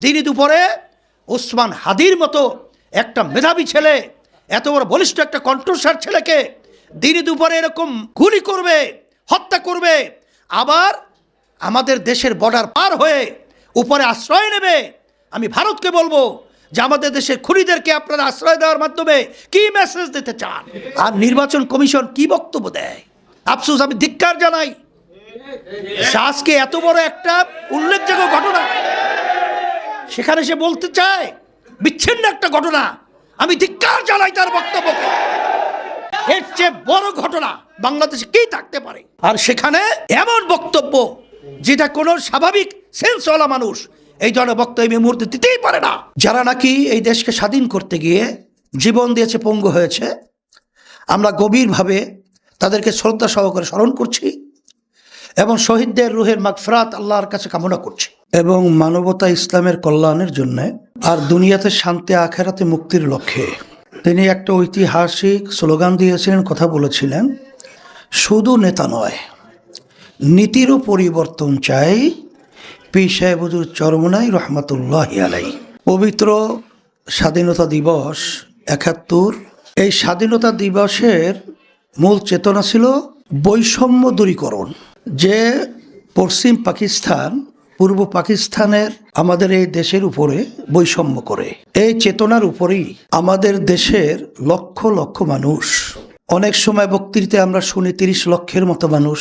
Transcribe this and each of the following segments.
দিনই দুপুরে ওসমান হাদির মতো একটা মেধাবী ছেলে, এত বড় বলিষ্ঠ একটা কণ্ঠস্বর ছেলেকে দিনই দুপুরে এরকম গুলি করবে, হত্যা করবে, আবার আমাদের দেশের বর্ডার পার হয়ে উপরে আশ্রয় নেবে। আমি ভারতকে বলবো যে আমাদের দেশের খুনিদেরকে আপনারা আশ্রয় দেওয়ার মাধ্যমে কি মেসেজ দিতে চান? আর নির্বাচন কমিশন কি বক্তব্য দেয়? আফসোস, আমি ধিক্কার জানাই। আজকে এত বড় একটা উল্লেখযোগ্য ঘটনা, সেখানে সে বলতে চায় বিচ্ছিন্ন একটা ঘটনা। আমি ধিক্কার জানাই তার বক্তব্যকে। এর চেয়ে বড় ঘটনা বাংলাদেশে কি থাকতে পারে? আর সেখানে এমন বক্তব্য যেটা কোনো স্বাভাবিক সেন্সওয়ালা মানুষ এই ধরনের বক্তব্য এই মুহূর্তে দিতেই পারে না। যারা নাকি এই দেশকে স্বাধীন করতে গিয়ে জীবন দিয়েছে, পঙ্গু হয়েছে, আমরা গভীরভাবে তাদেরকে শ্রদ্ধা সহকারে স্মরণ করছি এবং শহীদদের রুহের মাগফিরাত আল্লাহর কাছে কামনা করছি এবং মানবতা ইসলামের কল্যাণের জন্য আর দুনিয়াতে শান্তি, আখেরাতে মুক্তির লক্ষ্যে তিনি একটা ঐতিহাসিক স্লোগান দিয়েছিলেন, কথা বলেছিলেন, শুধু নেতা নয়, নীতিরও পরিবর্তন চাই। পীর সাহেব হুজুর চরমনাই রহমতুল্লাহ আলাই। পবিত্র স্বাধীনতা দিবস ৭১, এই স্বাধীনতা দিবসের মূল চেতনা ছিল বৈষম্য দূরীকরণ। যে পশ্চিম পাকিস্তান পূর্ব পাকিস্তানের আমাদের এই দেশের উপরে বৈষম্য করে, এই চেতনার উপরেই আমাদের দেশের লক্ষ লক্ষ মানুষ, অনেক সময় বক্তৃতায় আমরা শুনি ৩০ লক্ষের মতো মানুষ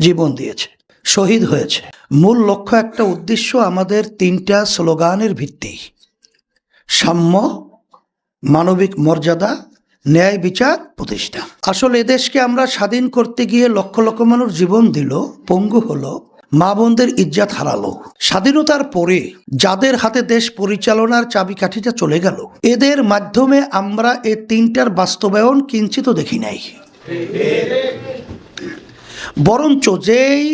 জীবন দিয়েছে, শহীদ হয়েছে। মূল লক্ষ্য, একটা উদ্দেশ্য, আমাদের ৩টা স্লোগানের ভিত্তি: সাম্য, মানবিক মর্যাদা, ন্যায় বিচার প্রতিষ্ঠা। আসলে এদেশকে আমরা স্বাধীন করতে গিয়ে লক্ষ লক্ষ মানুষ জীবন দিল, পঙ্গু হলো, মা বোনদের ইজ্জত হারালো। স্বাধীনতার পরে যাদের হাতে দেশ পরিচালনার চাবিকাঠিটা চলে গেল, এদের মাধ্যমে আমরা এই ৩টার বাস্তবায়ন কিঞ্চিত দেখি নাই। বরঞ্চ যেই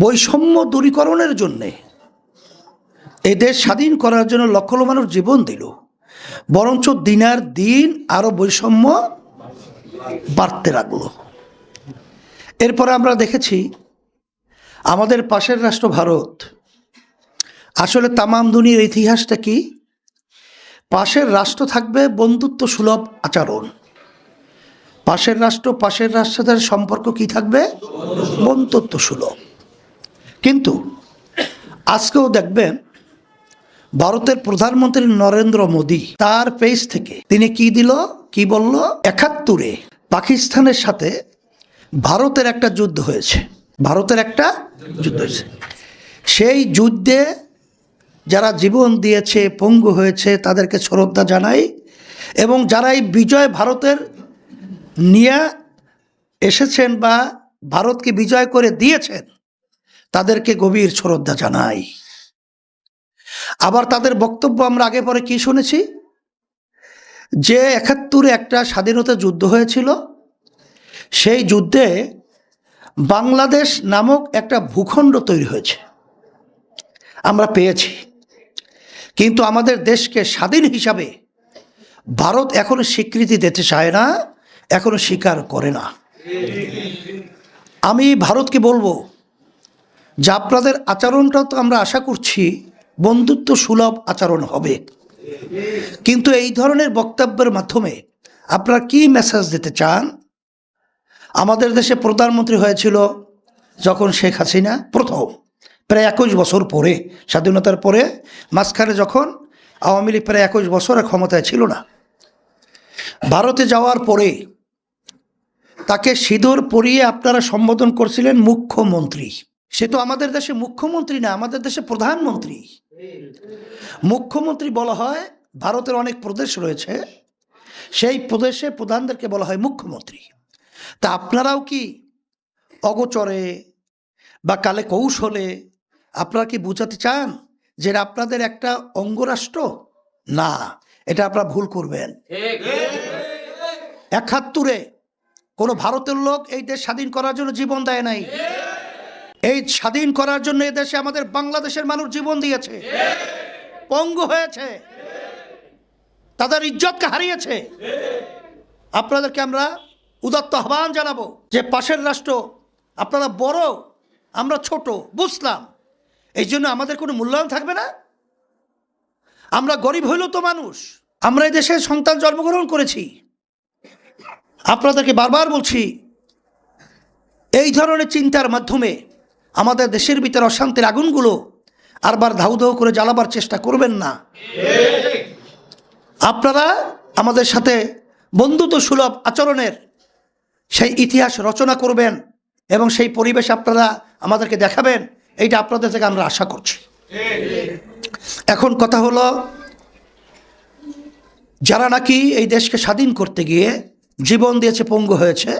বৈষম্য দূরীকরণের জন্যে এদের স্বাধীন করার জন্য লক্ষ লক্ষ মানুষ জীবন দিল, বরঞ্চ দিনার দিন আরো বৈষম্য বাড়তে লাগলো। এরপরে আমরা দেখেছি আমাদের পাশের রাষ্ট্র ভারত। আসলে তামাম দুনিয়ার ইতিহাসটা কি? পাশের রাষ্ট্র থাকবে বন্ধুত্ব সুলভ আচরণ, পাশের রাষ্ট্রের সাথে সম্পর্ক কি থাকবে? বন্ধুত্ব সুলভ। কিন্তু আজকেও দেখবেন ভারতের প্রধানমন্ত্রী নরেন্দ্র মোদী তার পেজ থেকে তিনি কি দিল, কি বলল? ৭১ পাকিস্তানের সাথে ভারতের একটা যুদ্ধ হয়েছে, সেই যুদ্ধে যারা জীবন দিয়েছে, পঙ্গু হয়েছে, তাদেরকে শ্রদ্ধা জানাই এবং যারা এই বিজয় ভারতের নিয়ে এসেছেন বা ভারতকে বিজয় করে দিয়েছেন, তাদেরকে গভীর শ্রদ্ধা জানাই। আবার তাদের বক্তব্য আমরা আগে পরে কি শুনেছি যে ৭১ একটা স্বাধীনতা যুদ্ধ হয়েছিল, সেই যুদ্ধে বাংলাদেশ নামক একটা ভূখণ্ড তৈরি হয়েছে, আমরা পেয়েছি। কিন্তু আমাদের দেশকে স্বাধীন হিসাবে ভারত এখনো স্বীকৃতি দিতে চায় না, এখনো স্বীকার করে না। আমি ভারতকে বলবো যে আপনাদের আচরণটাও তো আমরা আশা করছি বন্ধুত্ব সুলভ আচরণ হবে, কিন্তু এই ধরনের বক্তব্যের মাধ্যমে আপনারা কি মেসেজ দিতে চান? আমাদের দেশে প্রধানমন্ত্রী হয়েছিল যখন শেখ হাসিনা প্রথম, প্রায় ২১ বছর পরে, স্বাধীনতার পরে, মাঝখানে যখন আওয়ামী লীগ প্রায় ২১ বছর ক্ষমতায় ছিল না। ভারতে যাওয়ার পরে তাকে সিঁদুর পরিয়ে আপনারা সম্বোধন করছিলেন মুখ্যমন্ত্রী। সে তো আমাদের দেশে মুখ্যমন্ত্রী না, আমাদের দেশে প্রধানমন্ত্রী। মুখ্যমন্ত্রী বলা হয়, ভারতের অনেক প্রদেশ রয়েছে, সেই প্রদেশে প্রধানদেরকে বলা হয় মুখ্যমন্ত্রী। তা আপনারাও কি অগোচরে বা কালে কৌশলে আপনারা কি বোঝাতে চান যে আপনাদের একটা অঙ্গরাষ্ট্র? না, এটা আপনারা ভুল করবেন। ৭১ কোনো ভারতের লোক এই দেশ স্বাধীন করার জন্য জীবন দেয় নাই। এই স্বাধীন করার জন্য এই দেশে আমাদের বাংলাদেশের মানুষ জীবন দিয়েছে, পঙ্গু হয়েছে, তাদের ইজ্জতকে হারিয়েছে। আপনাদেরকে আমরা উদাত্ত আহ্বান জানাবো যে পাশের রাষ্ট্র আপনারা বড়, আমরা ছোট, বুঝলাম, এই জন্য আমাদের কোনো মূল্যায়ন থাকবে না। আমরা গরিব হইলেও তো মানুষ, আমরা এই দেশে সন্তান জন্মগ্রহণ করেছি। আপনাদেরকে বারবার বলছি, এই ধরনের চিন্তার মাধ্যমে আমাদের দেশের ভিতরে অশান্তির আগুনগুলো আরবার ধাউ ধাউ করে জ্বালাবার চেষ্টা করবেন না। আপনারা আমাদের সাথে বন্ধুত্ব সুলভ আচরণের সেই ইতিহাস রচনা করবেন এবং সেই পরিবেশ আপনারা আমাদেরকে দেখাবেন, এইটা আপনাদের থেকে আমরা আশা করছি। এখন কথা হলো, যারা নাকি এই দেশকে স্বাধীন করতে গিয়ে জীবন দিয়েছে, পঙ্গু হয়েছে,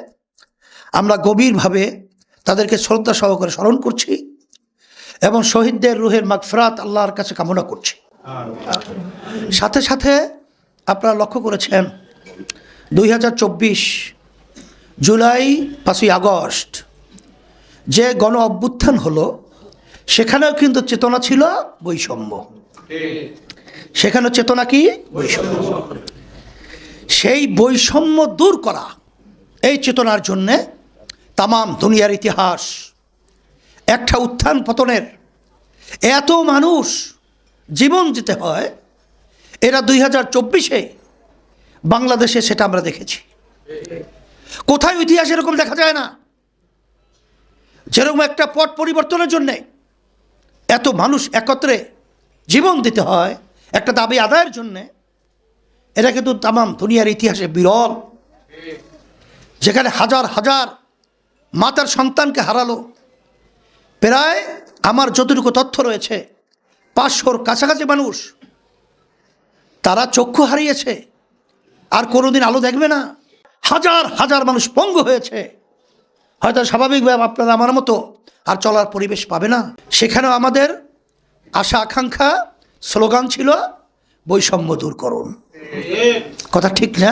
আমরা গভীরভাবে তাদেরকে শ্রদ্ধা সহকারে স্মরণ করছি এবং শহীদদের রুহের মাগফিরাত আল্লাহর কাছে কামনা করছি। সাথে সাথে আপনারা লক্ষ্য করেছেন 2024 জুলাই 5ই আগস্ট যে গণ অভ্যুত্থান হলো, সেখানেও কিন্তু চেতনা ছিল বৈষম্য। সেখানে চেতনা কি? বৈষম্য। সেই বৈষম্য দূর করা, এই চেতনার জন্যে তামাম দুনিয়ার ইতিহাস একটা উত্থান পতনের এত মানুষ জীবন দিতে হয়, এরা 2024-এ বাংলাদেশে সেটা আমরা দেখেছি। কোথায় ইতিহাস এরকম দেখা যায় না, যেরকম একটা পট পরিবর্তনের জন্যে এত মানুষ একত্রে জীবন দিতে হয় একটা দাবি আদায়ের জন্যে। এটা কিন্তু তামাম দুনিয়ার ইতিহাসে বিরল, যেখানে হাজার হাজার মাতার সন্তানকে হারালো। প্রায় আমার যতটুকু তথ্য রয়েছে 500-র কাছাকাছি মানুষ তারা চক্ষু হারিয়েছে, আর কোনোদিন আলো দেখবে না। হাজার হাজার মানুষ পঙ্গু হয়েছে, হয়তো স্বাভাবিকভাবে আপনারা আমার মতো আর চলার পরিবেশ পাবে না। সেখানেও আমাদের আশা আকাঙ্ক্ষা স্লোগান ছিল বৈষম্য দূর করুন। কথা ঠিক না?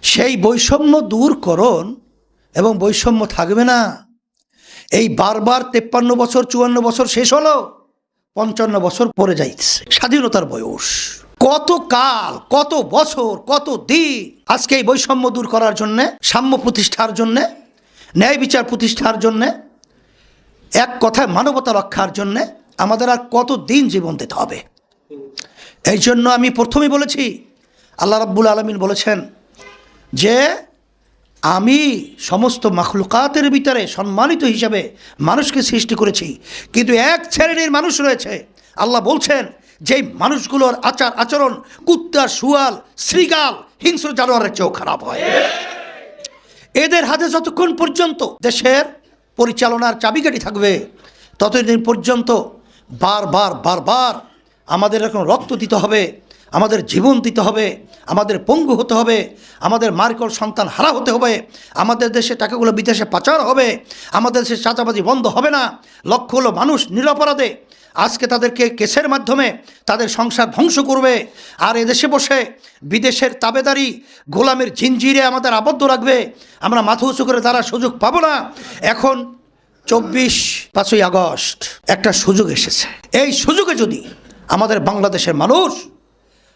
সেই বৈষম্য দূর করুন এবং বৈষম্য থাকবে না। এই বারবার 53 বছর 54 বছর শেষ হলো, 55 বছর পরে যাইছে স্বাধীনতার বয়স। কত কাল, কত বছর, কত দিন আজকে এই বৈষম্য দূর করার জন্যে, সাম্য প্রতিষ্ঠার জন্যে, ন্যায় বিচার প্রতিষ্ঠার জন্যে, এক কথায় মানবতা রক্ষার জন্যে আমাদের আর কত দিন জীবন দিতে হবে। এই জন্য আমি প্রথমেই বলেছি, আল্লাহ রাব্বুল আলামিন বলেছেন যে আমি সমস্ত মাখলুকাতের ভিতরে সম্মানিত হিসাবে মানুষকে সৃষ্টি করেছি, কিন্তু এক শ্রেণীর মানুষ রয়েছে, আল্লাহ বলছেন যেই মানুষগুলোর আচার আচরণ কুত্তা, শুয়াল, শ্রীগাল, হিংস্র জানোয়ারের চেয়েও খারাপ হয়। এদের হাতে যতক্ষণ পর্যন্ত দেশের পরিচালনার চাবিকাঠি থাকবে, ততদিন পর্যন্ত বারবার বারবার আমাদের এখন রক্ত দিতে হবে, আমাদের জীবন দিতে হবে, আমাদের পঙ্গু হতে হবে, আমাদের মার্কল সন্তান হারা হতে হবে, আমাদের দেশে টাকাগুলো বিদেশে পাচার হবে, আমাদের দেশে চাঁদাবাজি বন্ধ হবে না। লক্ষ হলো মানুষ নিরপরাধে আজকে তাদেরকে কেসের মাধ্যমে তাদের সংসার ধ্বংস করবে, আর এদেশে বসে বিদেশের তাবেদারি গোলামের জিনজিরে আমাদের আবদ্ধ রাখবে। আমরা মাথা উঁচু করে তারা সুযোগ পাবো না। এখন 5ই আগস্ট একটা সুযোগ এসেছে। এই সুযোগে যদি আমাদের বাংলাদেশের মানুষ,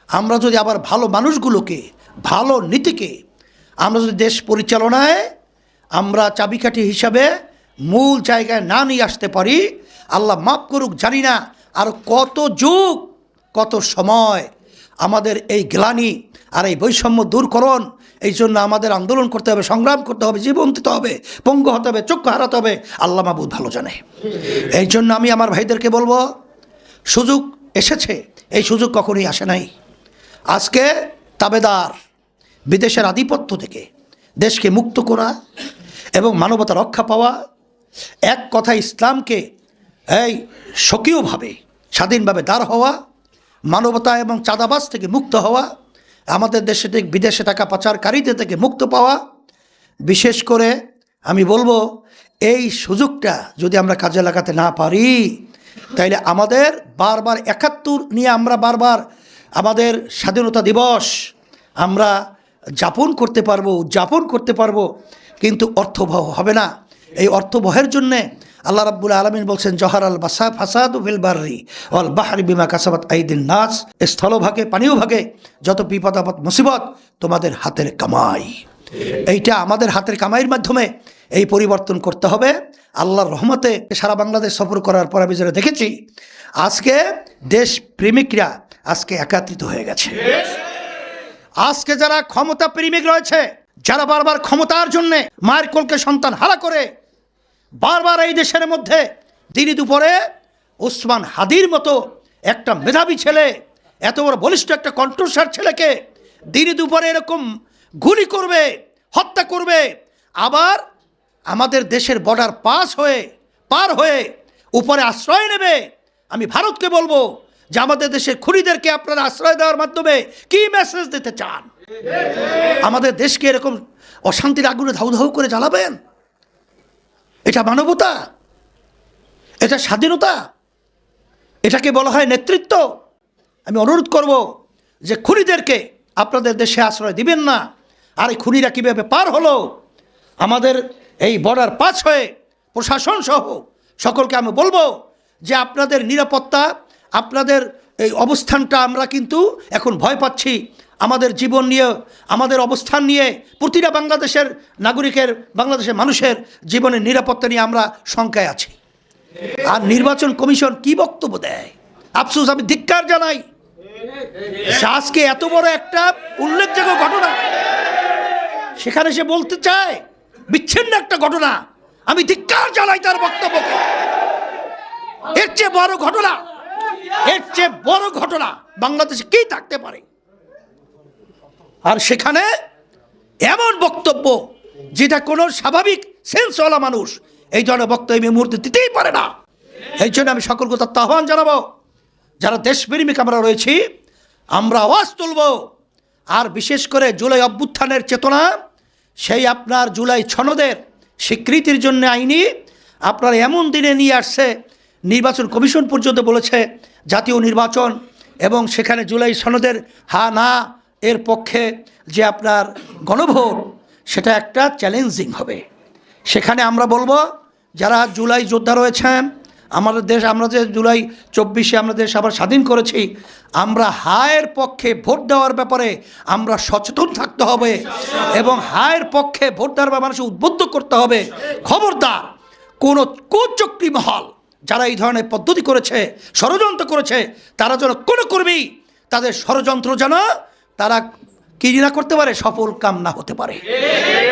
আমরা যদি আবার ভালো মানুষগুলোকে, ভালো নীতিকে আমরা যদি দেশ পরিচালনায় আমরা চাবিকাঠি হিসাবে মূল জায়গায় না নিয়ে আসতে পারি, আল্লাহ মাফ করুক, জানি না আর কত যুগ, কত সময় আমাদের এই গ্লানি আর এই বৈষম্য দূরকরণ, এই জন্য আমাদের আন্দোলন করতে হবে, সংগ্রাম করতে হবে, জীবন দিতে হবে, পঙ্গু হতে হবে, চক্ষু হারাতে হবে। আল্লাহ মাবুদ ভালো জানে। এই জন্য আমি আমার ভাইদেরকে বলবো, সুযোগ এসেছে, এই সুযোগ কখনোই আসে নাই। আজকে তাবেদার বিদেশের আধিপত্য থেকে দেশকে মুক্ত করা এবং মানবতা রক্ষা পাওয়া, এক কথা ইসলামকে এই স্বকীয়ভাবে স্বাধীনভাবে দাঁড় হওয়া, মানবতা এবং চাঁদাবাজ থেকে মুক্ত হওয়া, আমাদের দেশে থেকে বিদেশে টাকা পাচারকারীদের থেকে মুক্ত পাওয়া, বিশেষ করে আমি বলবো এই সুযোগটা যদি আমরা কাজে লাগাতে না পারি, তাইলে আমাদের বারবার 71 নিয়ে আমরা বারবার আমাদের স্বাধীনতা দিবস আমরা যাপন করতে পারবো, উদযাপন করতে পারবো, কিন্তু অর্থবহ হবে না। এই অর্থবহের জন্যে আল্লাহ রাব্বুল আলামিন বলছেন, জহারাল ফাসাদু ফিল বাররি ওয়াল বাহরি বিমা কাসাবাত আইদিন নাস, স্থলভাগে পানীয় ভাগে যত বিপদ আপদ মুসিবত তোমাদের হাতের কামাই। এইটা আমাদের হাতের কামাইয়ের মাধ্যমে এই পরিবর্তন করতে হবে। আল্লাহর রহমতে সারা বাংলাদেশ সফর করার পর আমি যেটা দেখেছি, আজকে দেশ প্রেমিকরা আজকে একাত্রিত হয়ে গেছে। আজকে যারা ক্ষমতা প্রেমিক রয়েছে, যারা বারবার ক্ষমতার জন্যে মায়ের কোলকে সন্তান হারা করে বারবার এই দেশের মধ্যে দিনে দুপুরে ওসমান হাদির মতো একটা মেধাবী ছেলে, এত বড় বলিষ্ঠ একটা কণ্ঠস্বর ছেলেকে দিনে দুপুরে এরকম গুলি করবে, হত্যা করবে, আবার আমাদের দেশের বর্ডার পার হয়ে উপরে আশ্রয় নেবে। আমি ভারতকে বলবো যে আমাদের দেশের খুনিদেরকে আপনারা আশ্রয় দেওয়ার মাধ্যমে কি মেসেজ দিতে চান? আমাদের দেশকে এরকম অশান্তির আগুনে ধাউ ধাউ করে জ্বালাবেন? এটা মানবতা? এটা স্বাধীনতা? এটাকে বলা হয় নেতৃত্ব? আমি অনুরোধ করব যে খুনিদেরকে আপনাদের দেশে আশ্রয় দিবেন না। আর এই খুনিরা কীভাবে পার হলো আমাদের এই বর্ডার পাস হয়ে, প্রশাসন সহ সকলকে আমি বলবো যে আপনাদের নিরাপত্তা, আপনাদের এই অবস্থানটা আমরা কিন্তু এখন ভয় পাচ্ছি। আমাদের জীবন নিয়ে, আমাদের অবস্থান নিয়ে, প্রতিটা বাংলাদেশের নাগরিকের, বাংলাদেশের মানুষের জীবনের নিরাপত্তা নিয়ে আমরা শঙ্কায় আছি। আর নির্বাচন কমিশন কি বক্তব্য দেয়? আফসোস, আমি ধিক্কার জানাই। আজকে এত বড় একটা উল্লেখযোগ্য ঘটনা, সেখানে সে বলতে চায় বিচ্ছিন্ন একটা ঘটনা। আমি ধিক্কার জানাই তার বক্তব্যকে। এর চেয়ে বড় ঘটনা বাংলাদেশে কি থাকতে পারে? আর সেখানে এমন বক্তব্য যেটা কোনো স্বাভাবিক সেন্সওয়ালা মানুষ এই ধরনের বক্তব্য এই মুহূর্তে দিতেই পারে না। এই জন্য আমি সকলকে তার আহ্বান জানাবো, যারা দেশপ্রেমিক আমরা রয়েছি, আমরা আওয়াজ তুলব। আর বিশেষ করে জুলাই অভ্যুত্থানের চেতনা, সেই আপনার জুলাই সনদের স্বীকৃতির জন্য আইনি আপনার এমন দিনে নিয়ে আসছে, নির্বাচন কমিশন পর্যন্ত বলেছে জাতীয় নির্বাচন এবং সেখানে জুলাই সনদের হা না এর পক্ষে যে আপনার গণভোট, সেটা একটা চ্যালেঞ্জিং হবে। সেখানে আমরা বলবো যারা জুলাই যোদ্ধা রয়েছেন, আমাদের দেশ, আমরা যে জুলাই 24-এ আমরা দেশ আবার স্বাধীন করেছি, আমরা হায়ের পক্ষে ভোট দেওয়ার ব্যাপারে আমরা সচেতন থাকতে হবে এবং হায়ের পক্ষে ভোট দেওয়ার মানুষকে উদ্বুদ্ধ করতে হবে। খবরদার কোনো কুচক্রী মহল যারা এই ধরনের পদ্ধতি করেছে, ষড়যন্ত্র করেছে, তারা যেন কোনো কর্মী তাদের ষড়যন্ত্র যেন তারা কি না করতে পারে, সফল কাম না হতে পারে।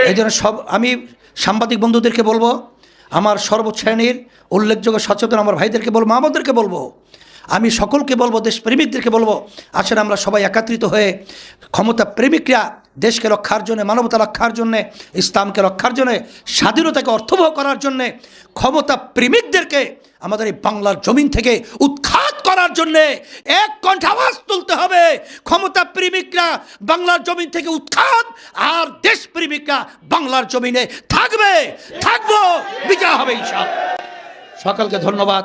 এই জন্য আমি সাংবাদিক বন্ধুদেরকে বলবো, আমার সর্বশ্রেণীর উল্লেখযোগ্য সচেতন আমার ভাইদেরকে বলবো, আমাদেরকে বলবো, আমি সকলকে বলবো, দেশপ্রেমিকদেরকে বলবো, আসলে আমরা সবাই একত্রিত হয়ে ক্ষমতা প্রেমিকরা দেশকে রক্ষার জন্য, মানবতা রক্ষার জন্যে, ইসলামকে রক্ষার জন্যে, স্বাধীনতাকে অর্থবহ করার জন্যে ক্ষমতা প্রেমিকদেরকে আমাদের এই বাংলার জমিন থেকে উৎখাত করার জন্যে এক কণ্ঠে আওয়াজ তুলতে হবে। ক্ষমতা প্রেমিকরা বাংলার জমিন থেকে উৎখাত, আর দেশপ্রেমিকরা বাংলার জমিনে থাকবো, বিজয় হবে ইনশাআল্লাহ। সকলকে ধন্যবাদ।